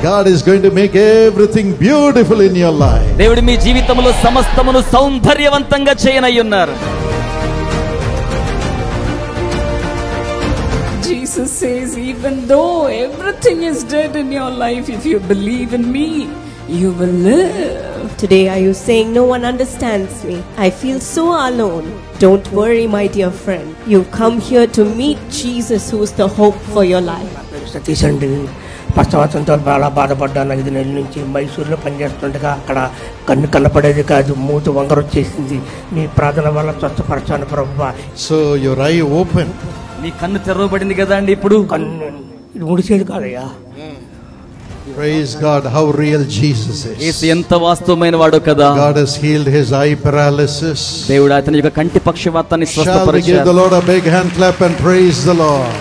God is going to make everything beautiful in your life. దేవుడు మీ జీవితంలో సమస్తమును సౌందర్యవంతంగా చేయనయ్యున్నారు. Jesus says, even though everything is dead in your life, if you believe in me, you will live. Today are you saying, no one understands me, I feel so alone? Don't worry, my dear friend. You've come here to meet Jesus, who is the hope for your life. Satish అండి, పశ్చాత్తంతో చాలా బాధపడ్డాను. 5 నెలల నుంచి మైసూరులో పనిచేస్తుండగా అక్కడ కన్ను కనపడేది కాదు, మూతి వంకర వచ్చేసింది. మీ ప్రార్థన వల్ల స్వస్థపరచాను ప్రభువా. So your eye open. నీ కన్ను తెరవబడింది కదా అండి. ఇప్పుడు కన్ను ఇది ముడిచేది కాదయ్యా. Praise God, how real Jesus is. యేసు ఎంత వాస్తవమైన వాడో కదా. God has healed his eye paralysis. దేవుడు అతని యొక్క కంటి పక్షవాతాన్ని Shall we give స్వస్థపరిచాడు. the Lord a big hand clap and praise the Lord?